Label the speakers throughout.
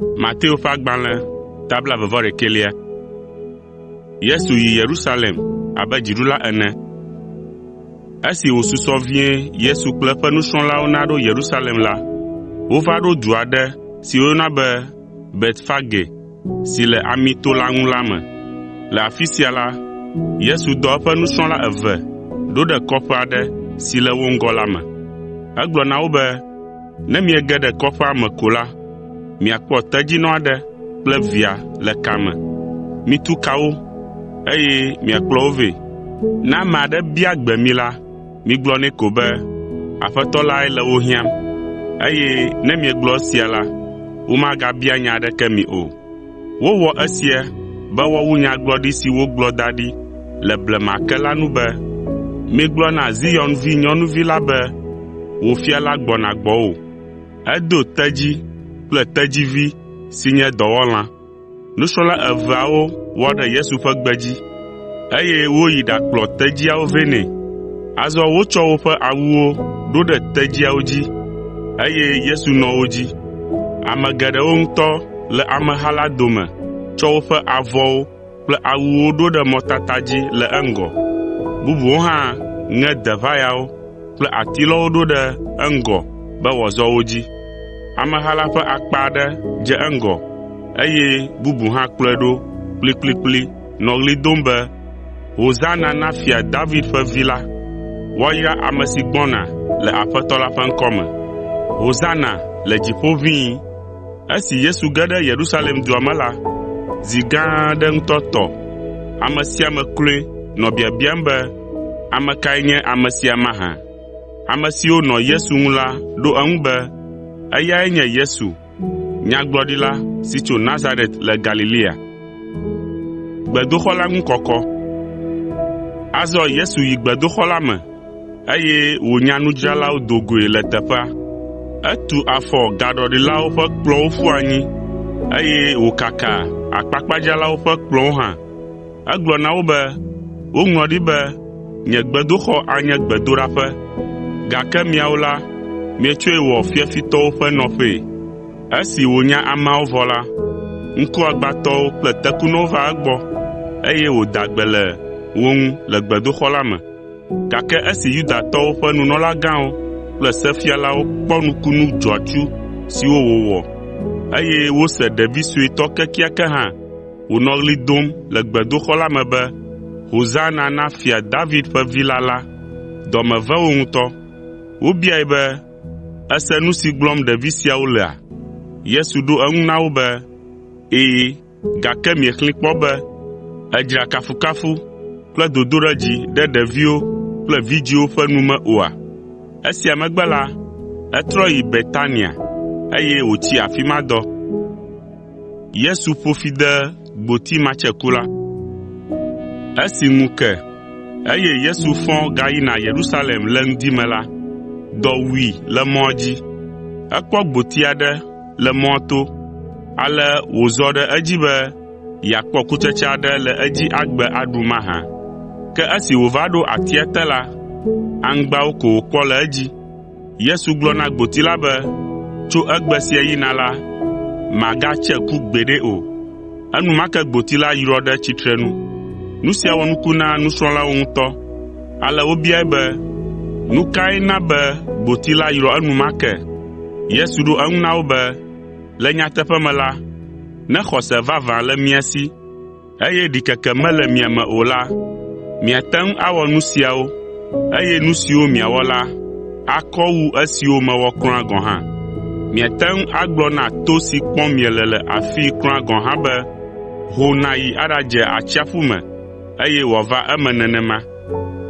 Speaker 1: Mateo ƒe agbalẽ tabla 21. Yesu yi Yerusalem abe dziɖula ene. Esi wòsusɔ vie Yesu kple eƒe nusrɔ̃lawo naɖo Yerusalem la, wova ɖo du aɖe si woyɔna be Betfage si le Amito la ŋu la me. Le afi sia la, Yesu dɔ eƒe nusrɔ̃la eve ɖo ɖe kɔƒe aɖe si le wo ŋgɔ la me. Egblɔ na wo be, ne miege ɖe kɔƒea me ko la, miakpɔ tedzinɔ aɖe kple via le ka me. Mitu ka wo, eye miakplɔ wo vɛ. Ne ame aɖe bia gbe mi la, migblɔ nɛ ko be, Aƒetɔ lae le wo hiãm, eye ne miegblɔ esia la, womagabia nya aɖeke mi o. Wowɔ esia be woawu nyagblɔɖi si wogblɔ da ɖi le blema ke la nu be, migblɔ na Zion vi nyɔnuvi la be, wò fia la gbɔna gbɔwò. Edo tedzi kple tedzivi si nye dɔwɔlã. Nusrɔ̃la eveawo wɔ ɖe Yesu ƒe gbe dzi, eye woyi ɖakplɔ tedziawo vɛ nɛ. Azɔ wotsɔ woƒe awuwo ɖo ɖe tedziawo dzi, eye Yesu nɔ wo dzi. Ame geɖewo ŋutɔ le ameha la dome tsɔ woƒe avɔwo kple awuwo ɖo ɖe mɔtata dzi le eŋgɔ. Bubuwo hã ŋe deʋayawo kple atilɔwo ɖo ɖe eŋgɔ be wòazɔ wo dzi. Ameha la ƒe akpa aɖe dze eŋgɔ, eye bubu hã kplɔe ɖo kplikplikpli nɔ ɣli dom be, Hosana na Fia David ƒe vi la. Woayra ame si gbɔna le Aƒetɔ la ƒe ŋkɔ me. Hosana le dziƒo ʋĩi. Esi Yesu ge ɖe Yerusalem dua me la, zi gã aɖe ŋutɔ tɔ. Ame sia ame kloe nɔ biabiam be, ame kae nye ame sia mahã? Ame siwo nɔ Yesu ŋu la ɖo eŋu be, eyae nye Yesu, nyagblɔɖila si tso Nazaret le Galilea. Gbedoxɔ la ŋu kɔkɔ. Azɔ Yesu yi gbedoxɔ la me, eye wònya nudzralawo do goe le teƒea. Etu afɔ gaɖɔɖilawo ƒe kplɔ̃wo ƒu anyi, eye wòkaka akpakpadzralawo ƒe kplɔ̃wo hã. Egblɔ na wo be, woŋlɔ ɖi be, nye gbedoxɔ anye gbedoɖaƒe, gake miawo la, mietsɔe wɔ fiafitɔwo ƒe nɔƒee. Esi wònya ameawo vɔ la, ŋkuagbãtɔwo kple tekunɔwo va egbɔ, eye wòda gbe le wo ŋu le gbedoxɔ la me. Gake esi Yudatɔwo ƒe nunɔlagãwo kple sefialawo kpɔ nukunu dzɔatsu siwo wòwɔ, eye wose ɖevi suetɔ kekeake hã wònɔ ɣli dom le gbedoxɔ la me be, Hosana na Fia David ƒe vi la, dɔ me ve wo ŋutɔ. Wobiae be, ese nu si gblɔm ɖevi siawo lea? Yesu ɖo eŋu na wo be, ɛ̃, gake miexlẽ kpɔ be, edzra kafukafu kple dodoɖedzi ɖe ɖeviwo kple vidzĩwo ƒe nu me oa? Esia megbe la, etrɔ yi Betania, eye wòtsi afi ma dɔ. Yesu ƒo fi de gboti matseku la. Esi ŋu ke, eye Yesu fɔ gayina Yerusalem le ŋdi me la, dɔ wui le mɔa dzi. Ekpɔ gboti aɖe le mɔa to, ale wòzɔ ɖe edzi be yeakpɔ kutsetse aɖe le edzi agbe aɖu mahã. Ke esi wòva ɖo atia te la, aŋgbawo ko wòkpɔ le edzi. Yesu gblɔ na gboti la be, tso egbe sia yina la, màgatse ku gbeɖe o. Enumake gboti la yrɔ ɖe tsitrenu. Nu sia wɔ nuku na nusrɔ̃lawo ŋutɔ. Ale wobiae be, nu kae na be gboti la yrɔ enumake? Yesu ɖo eŋu na wo be, le nyateƒe me la, ne xɔse vavã le mia si, eye ɖikeke mele mia me o la, miate ŋu awɔ nu siawo, eye nu siwo miawɔ la, akɔ wu esiwo mewɔ kura gɔ̃ hã. Miate ŋu agblɔ na to si kpɔm miele le afii kura gɔ̃ hã be, ho nàyi aɖadze atsiaƒu me, eye wòava eme nenema.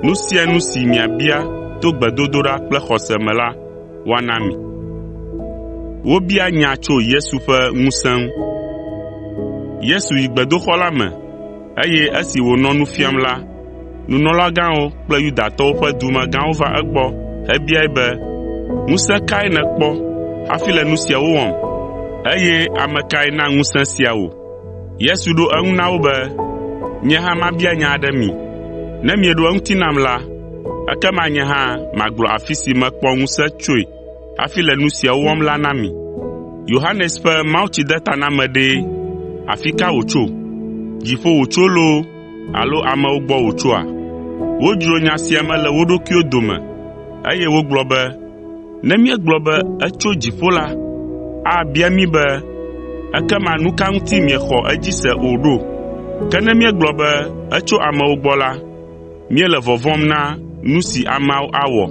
Speaker 1: Nu sia nu si miabia to gbedodoɖa kple xɔse me la, woana mi. Wobia nya tso Yesu ƒe ŋusẽ ŋu. Yesu yi gbedoxɔ la me, eye esi wònɔ nu fiam la, nunɔlagãwo kple Yudatɔwo ƒe dumegãwo va egbɔ hebiae be, ŋusẽ kae nèkpɔ hafi le nu siawo wɔm? Eye ame kae na ŋusẽ sia wò? Yesu ɖo eŋu na wo be, nye hã mabia nya aɖe mi. Ne mieɖo eŋuti nam la, ekema nye hã magblɔ afi si mekpɔ ŋusẽ tsoe hafi le nu siawo wɔm la na mi. Yohanes ƒe mawutsidetaname ɖe afi ka wòtso? Dziƒo wòtso loo alo amewo gbɔ wòtsoa? Wodzro nya sia me le wo ɖokuiwo dome, eye wogblɔ be, ne míegblɔ be etso dziƒo la, abia mí be, ekema nu ka ŋuti miexɔ edzi se o ɖo? Ke ne míegblɔ be etso amewo gbɔ la, míele vɔvɔ̃m na nu si ameawo awɔ,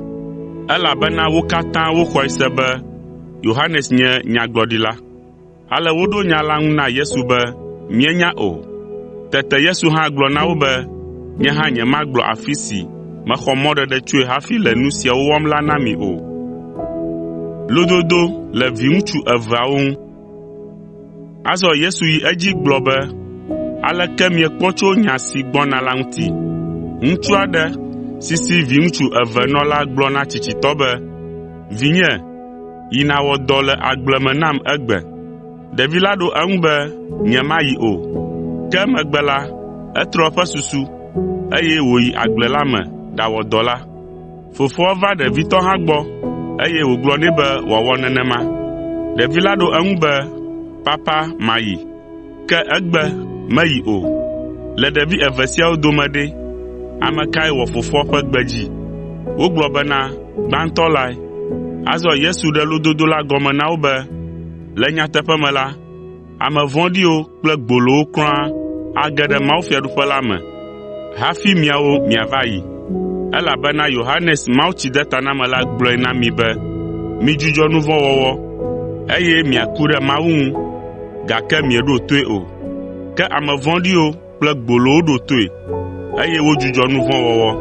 Speaker 1: elabena wo katã woxɔe se be Yohanes nye nyagblɔɖila. Ale woɖo nya la ŋu na Yesu be míenya o. Tete Yesu hã gblɔ na wo be, nye hã nyemagblɔ afi si mexɔ mɔɖeɖe tsoe hafi le nu siawo wɔm la na mi o. Lododo le viŋutsu eveawo ŋu. Azɔ Yesu yi edzi gblɔ be, aleke miekpɔ tso nya si gbɔna la ŋuti? Ŋutsu aɖe si viŋutsu eve nɔ la gblɔ na tsitsitɔ be, vinye, yi nàwɔ dɔ le agble me nam egbe. Ɖevi la ɖo eŋu be, nyemayi o. Ke emegbe la, etrɔ eƒe susu, eye wòyi agble la me ɖawɔ dɔ la. Fofoa va ɖevitɔ hã gbɔ, eye wògblɔ nɛ be wòawɔ nenema. Ɖevi la ɖo eŋu be, papa, mayi. Ke egbe meyi o. Le ɖevi eve siawo dome ɖe, ame kae wɔ fofoa ƒe gbe dzi? Wogblɔ bena gbãtɔ lae. Azɔ Yesu ɖe lododo la gɔme na wo be, le nyateƒe me la, ame vɔ̃ɖiwo kple gbolowo kura age ɖe mawufiaɖuƒe la me hafi miawo miava yi. Elabena Yohanes mawutsidetanamela gblɔe na mi be, midzudzɔ nu vɔ̃ wɔwɔ, eye miaku ɖe Mawu ŋu, gake mieɖo toe o. Ke ame vɔ̃ɖiwo kple gbolowo ɖo toe, eye wodzudzɔ nu vɔ̃ wɔwɔ.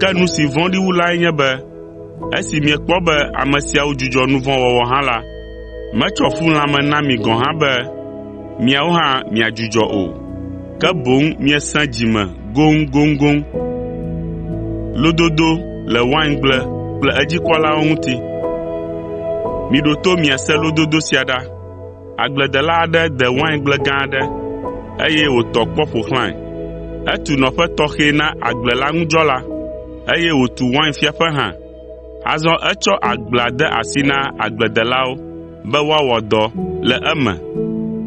Speaker 1: Ke nu si vɔ̃ɖi wu lae nye be, esi miekpɔ be ame siawo dzudzɔ nu vɔ̃ wɔwɔ hã la, metsɔ fu lãme na mi gɔ̃ hã be miawo hã miadzudzɔ o, ke boŋ miesẽ dzi me goŋgoŋgoŋ. Lododo le waingble kple edzikpɔlawo ŋuti. Miɖo to miase lododo sia ɖa. Agbledela aɖe de waingble gã aɖe, eye wòtɔ kpɔ ƒo xlãe. Etu nɔƒe tɔxɛ na agble la ŋudzɔla, eye wòtu wainfiaƒe hã. Azɔ etsɔ agblea de asi na agbledelawo be woawɔ dɔ le eme,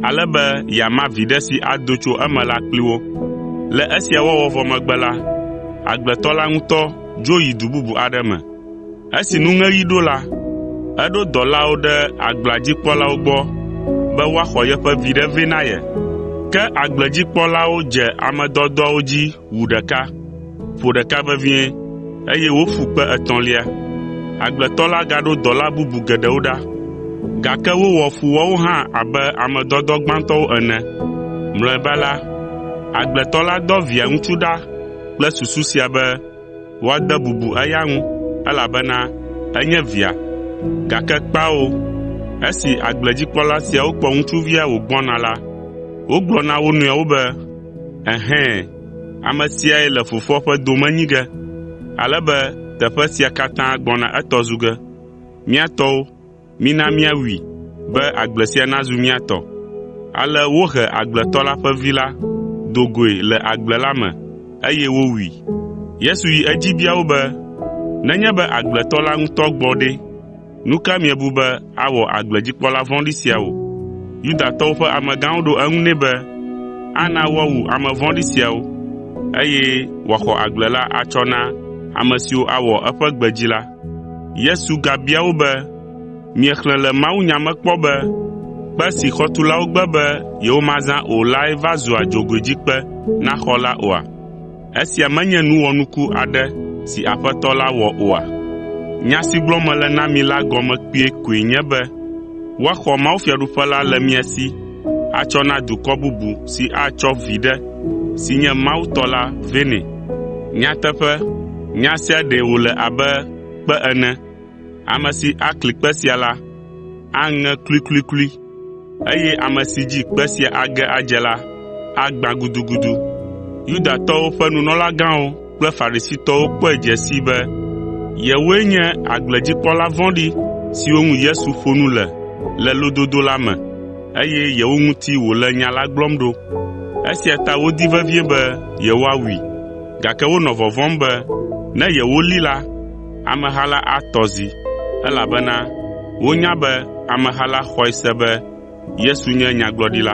Speaker 1: ale be yeama viɖe si ado tso eme la kpli wo. Le esia wɔwɔ vɔ megbe la, agbletɔ la ŋutɔ dzo yi du bubu aɖe me. Esi nuŋeɣi ɖo la, eɖo dɔlawo ɖe agblea dzikpɔlawo gbɔ be woaxɔ yeƒe viɖe vɛ na ye. Ke agbledzikpɔlawo dze ame dɔdɔawo dzi wu ɖeka, ƒo ɖeka vevie, eye woƒu kpe etɔ̃lia. Agbletɔ la gaɖo dɔla bubu geɖewo ɖa, gake wowɔ fu woawo hã abe ame dɔdɔ gbãtɔwo ene. Mlɔeba la, agbletɔ la dɔ via ŋutsu ɖa kple susu sia be woade bubu eya ŋu, elabena enye via. Gake kpao, esi agbledzikpɔla siawo kpɔ ŋutsuvia wògbɔna la, wogblɔ na wo nɔewo be, ɛhɛ̃, ame siae le fofoa ƒe dome nyi ge, ale be teƒe sia katã gbɔna etɔ zu ge. Míatɔwo, mina míawui be agble sia nazu míatɔ. Ale wohe agbletɔ la ƒe vi la do goe le agble la me, eye wowui. Yesu yi edzi bia wo be, nenye be agbletɔ la ŋutɔ gbɔ ɖe, nu ka miebu be awɔ agbledzikpɔla vɔ̃ɖi siawo? Yudatɔwo ƒe amegãwo ɖo eŋu nɛ be, ana woawu ame vɔ̃ɖi siawo, eye wòaxɔ agble la atsɔ na ame siwo awɔ eƒe gbe dzi la. Yesu gabia wo be, miexlẽ le mawunya me kpɔ be, kpe si xɔtulawo gbe be yewomazã o lae va zua dzogoedzikpe na xɔ la oa? Esia menye nuwɔnuku aɖe si Aƒetɔ la wɔ oa? Nya si gblɔm mele na mi la gɔme kpuie koe nye be, woaxɔ mawufiaɖuƒe la le mia si, atsɔ na dukɔ bubu si atsɔ viɖe si nye Mawu tɔ la vɛ nɛ. Nyateƒe, nya sia ɖe wòle abe kpe ene. Ame si akli kpe sia la, aŋe kluikluiklui, eye ame si dzi kpe sia age adze la, agbã gudugudu. Yudatɔwo ƒe nunɔlagãwo kple Farisitɔwo kpɔe dze si be yewoe nye agbledzikpɔla vɔ̃ɖi siwo ŋu Yesu ƒo nu le lododo la me, eye yewo ŋuti wòle nya la gblɔm ɖo. Esia ta wodi vevie be yewoawui, gake wonɔ vɔvɔ̃m be ne yewoli la, ameha la atɔ zi, elabena Wonya be ameha la xɔe se be Yesu nye nyagblɔɖila.